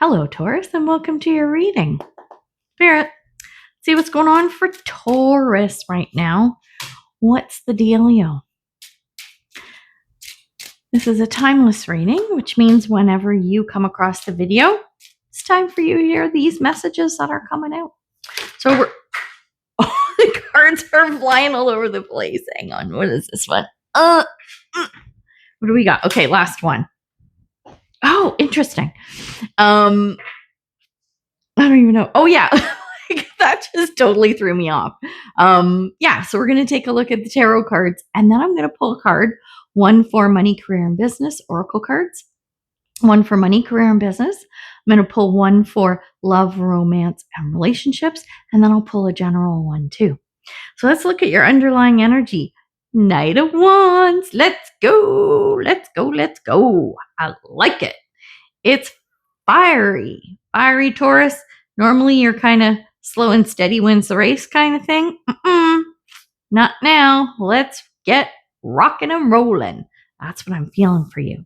Hello, Taurus, and welcome to your reading. Spirit, see what's going on for Taurus right now. What's the dealio? This is a timeless reading, which means whenever you come across the video, it's time for you to hear these messages that are coming out. So the cards are flying all over the place. Hang on, what is this one? What do we got? Okay, last one. Oh, interesting. I don't even know. Oh, yeah. That just totally threw me off. So we're going to take a look at the tarot cards, and then I'm going to pull a card, one for money, career, and business, oracle cards, one for money, career, and business. I'm going to pull one for love, romance, and relationships, and then I'll pull a general one too. So let's look at your underlying energy. Knight of Wands. Let's go. Let's go. Let's go. I like it. It's fiery. Fiery Taurus. Normally you're kind of slow and steady wins the race kind of thing. Not now. Let's get rocking and rolling. That's what I'm feeling for you.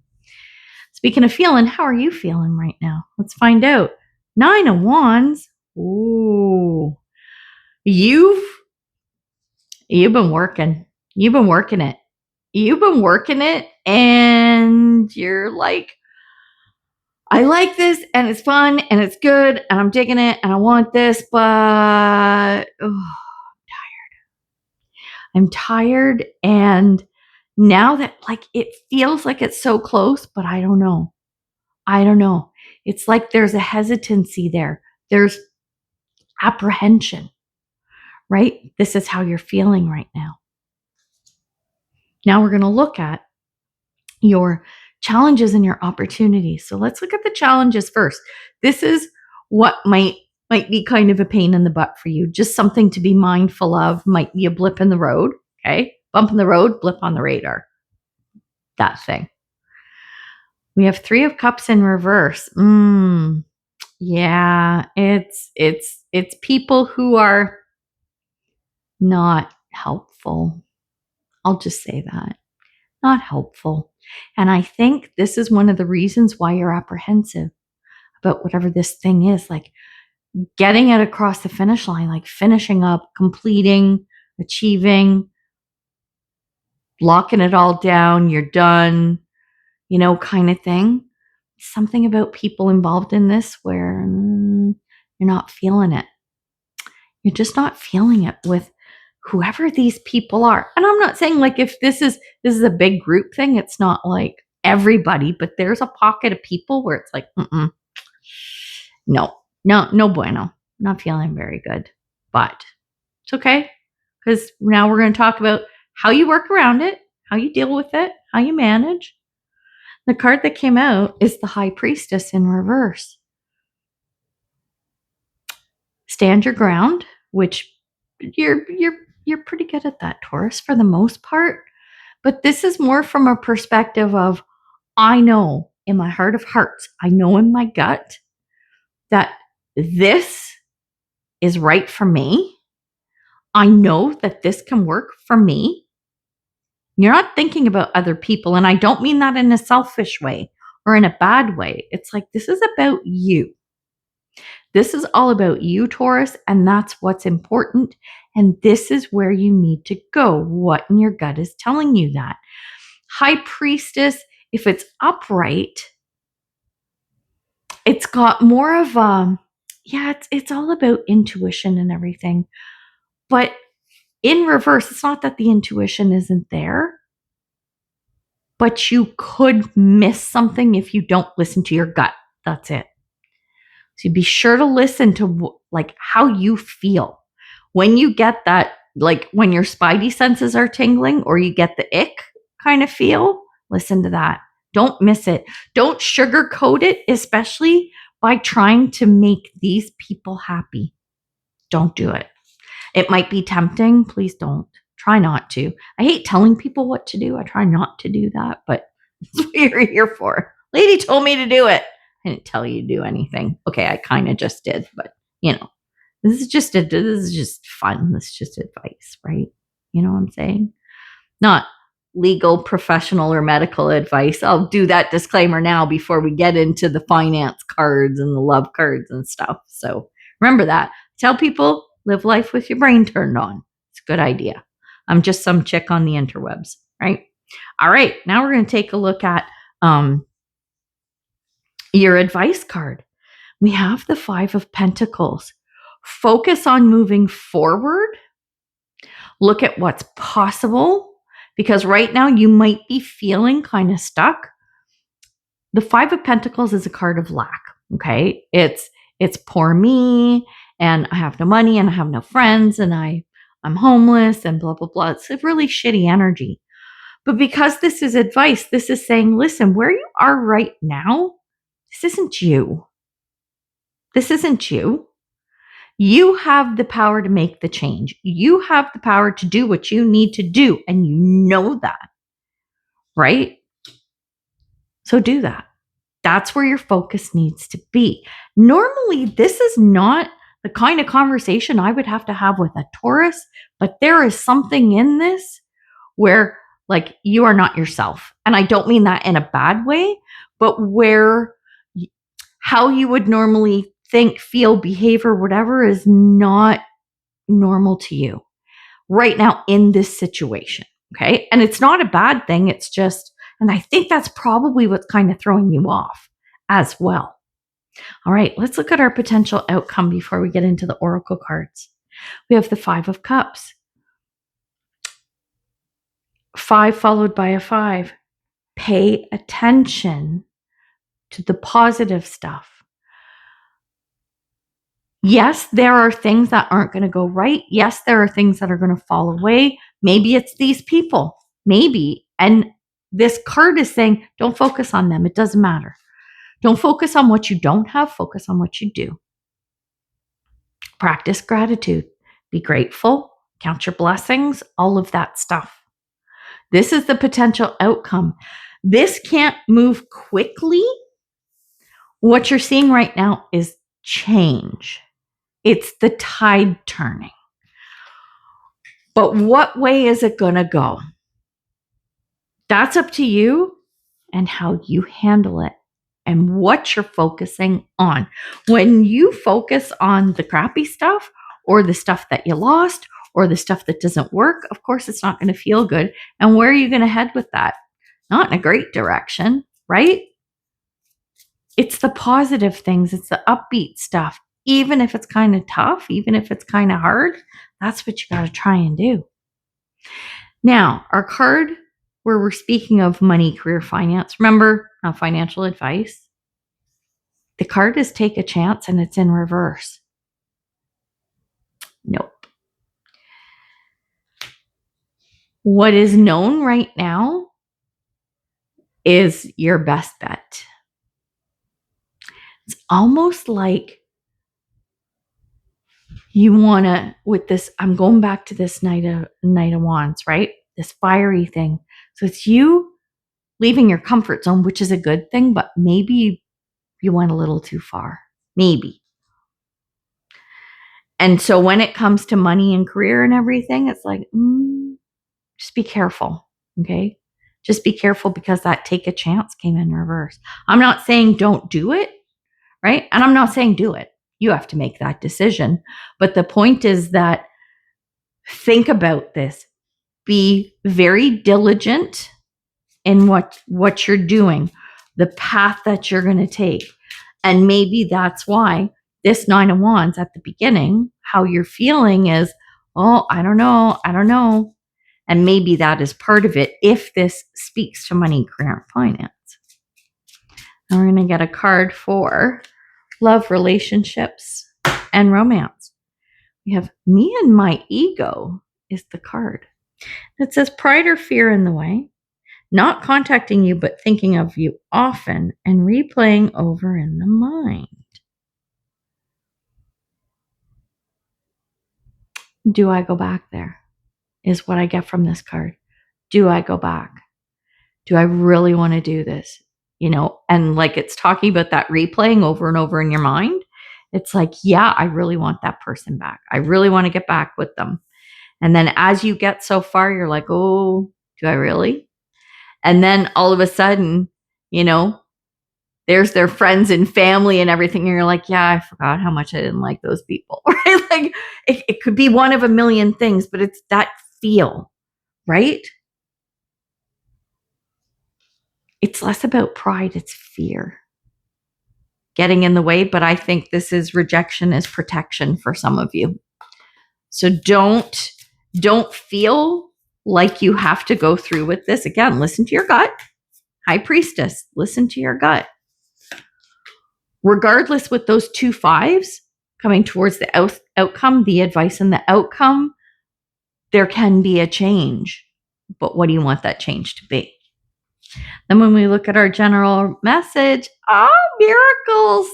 Speaking of feeling, how are you feeling right now? Let's find out. 9 of Wands. Ooh. You've been working. You've been working it. You've been working it, and you're like, I like this, and it's fun, and it's good, and I'm digging it, and I want this, but I'm tired. I'm tired, and now that it feels like it's so close, but I don't know. It's like there's a hesitancy there. There's apprehension, right? This is how you're feeling right now. Now we're going to look at your challenges and your opportunities. So let's look at the challenges first. This is what might be kind of a pain in the butt for you. Just something to be mindful of. Might be a blip in the road. Okay. Bump in the road, blip on the radar. That thing. We have 3 of Cups in reverse. Yeah, it's people who are not helpful. I'll just say that. Not helpful. And I think this is one of the reasons why you're apprehensive about whatever this thing is, like getting it across the finish line, like finishing up, completing, achieving, locking it all down, you're done, kind of thing. Something about people involved in this where you're not feeling it. You're just not feeling it with whoever these people are. And I'm not saying like if this is a big group thing, it's not like everybody, but there's a pocket of people where it's like, no bueno. Not feeling very good. But it's okay. Because now we're going to talk about how you work around it, how you deal with it, how you manage. The card that came out is the High Priestess in reverse. Stand your ground, which you're pretty good at that, Taurus, for the most part. But this is more from a perspective of, I know in my heart of hearts, I know in my gut that this is right for me. I know that this can work for me. You're not thinking about other people. And I don't mean that in a selfish way or in a bad way. It's like, this is about you. This is all about you, Taurus, and that's what's important. And this is where you need to go. What in your gut is telling you that? High Priestess, if it's upright, it's got more of it's all about intuition and everything. But in reverse, it's not that the intuition isn't there, but you could miss something if you don't listen to your gut. That's it. So be sure to listen to how you feel. When you get that, when your spidey senses are tingling or you get the ick kind of feel, listen to that. Don't miss it. Don't sugarcoat it, especially by trying to make these people happy. Don't do it. It might be tempting. Please don't. Try not to. I hate telling people what to do. I try not to do that, but that's what you're here for. Lady told me to do it. I didn't tell you to do anything. Okay, I kind of just did, but this is just fun. This is just advice, right? You know what I'm saying? Not legal, professional, or medical advice. I'll do that disclaimer now before we get into the finance cards and the love cards and stuff. So remember that. Tell people, live life with your brain turned on. It's a good idea. I'm just some chick on the interwebs, right? All right, now we're going to take a look at your advice card. We have the 5 of Pentacles. Focus on moving forward. Look at what's possible, because right now you might be feeling kind of stuck. The 5 of Pentacles is a card of lack, okay? It's poor me, and I have no money, and I have no friends, and I'm homeless, and blah, blah, blah. It's a really shitty energy. But because this is advice, this is saying, listen, where you are right now, this isn't you. This isn't you. You have the power to make the change. You have the power to do what you need to do, and you know that, right? So do that. That's where your focus needs to be. Normally, this is not the kind of conversation I would have to have with a Taurus, but there is something in this where, like, you are not yourself. And I don't mean that in a bad way, but where how you would normally think, feel, behave, or whatever is not normal to you right now in this situation. Okay. And it's not a bad thing. It's just, and I think that's probably what's kind of throwing you off as well. All right. Let's look at our potential outcome before we get into the oracle cards. We have the 5 of Cups. 5 followed by a 5. Pay attention to the positive stuff. Yes, there are things that aren't going to go right. Yes, there are things that are going to fall away. Maybe it's these people. Maybe. And this card is saying, don't focus on them. It doesn't matter. Don't focus on what you don't have. Focus on what you do. Practice gratitude. Be grateful. Count your blessings. All of that stuff. This is the potential outcome. This can't move quickly. What you're seeing right now is change. It's the tide turning. But what way is it going to go? That's up to you and how you handle it and what you're focusing on. When you focus on the crappy stuff or the stuff that you lost or the stuff that doesn't work, of course, it's not going to feel good. And where are you going to head with that? Not in a great direction, right? It's the positive things. It's the upbeat stuff. Even if it's kind of tough, even if it's kind of hard, that's what you got to try and do. Now, our card where we're speaking of money, career, finance, remember, not financial advice. The card is take a chance and it's in reverse. Nope. What is known right now is your best bet. It's almost like you want to, with this, I'm going back to this Knight of Wands, right? This fiery thing. So it's you leaving your comfort zone, which is a good thing, but maybe you went a little too far. Maybe. And so when it comes to money and career and everything, it's like, just be careful, okay? Just be careful because that take a chance came in reverse. I'm not saying don't do it, right? And I'm not saying do it. You have to make that decision. But the point is that think about this. Be very diligent in what you're doing, the path that you're going to take. And maybe that's why this 9 of Wands at the beginning, how you're feeling is, oh, I don't know. And maybe that is part of it if this speaks to money, career, and finance. Now we're going to get a card for love, relationships, and romance. We have me and my ego is the card. It says pride or fear in the way, not contacting you but thinking of you often and replaying over in the mind. Do I go back there? Is what I get from this card. Do I go back? Do I really want to do this? You know, and like it's talking about that replaying over and over in your mind. It's like, yeah, I really want that person back. I really want to get back with them. And then as you get so far, you're like, oh, Do I really? And then all of a sudden, there's their friends and family and everything. And you're like, yeah, I forgot how much I didn't like those people. Right? Like it could be one of a million things, but it's that feel, right? It's less about pride, it's fear getting in the way. But I think this is rejection is protection for some of you. So don't feel like you have to go through with this. Again, listen to your gut. High Priestess, listen to your gut. Regardless, with those 2 5s coming towards the outcome, the advice and the outcome, there can be a change. But what do you want that change to be? Then when we look at our general message, miracles.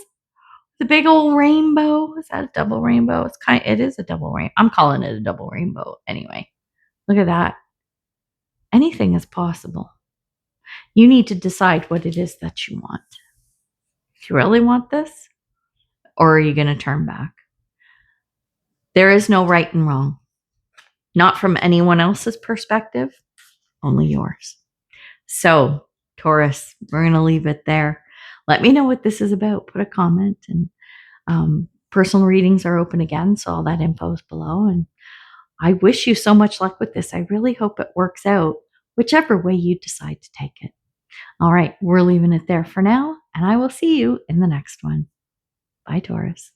The big old rainbow. Is that a double rainbow? It is a double rainbow. I'm calling it a double rainbow anyway. Look at that. Anything is possible. You need to decide what it is that you want. Do you really want this? Or are you going to turn back? There is no right and wrong. Not from anyone else's perspective, only yours. So, Taurus, we're going to leave it there. Let me know what this is about. Put a comment, and personal readings are open again, so all that info is below. And I wish you so much luck with this. I really hope it works out, whichever way you decide to take it. All right, we're leaving it there for now, and I will see you in the next one. Bye, Taurus.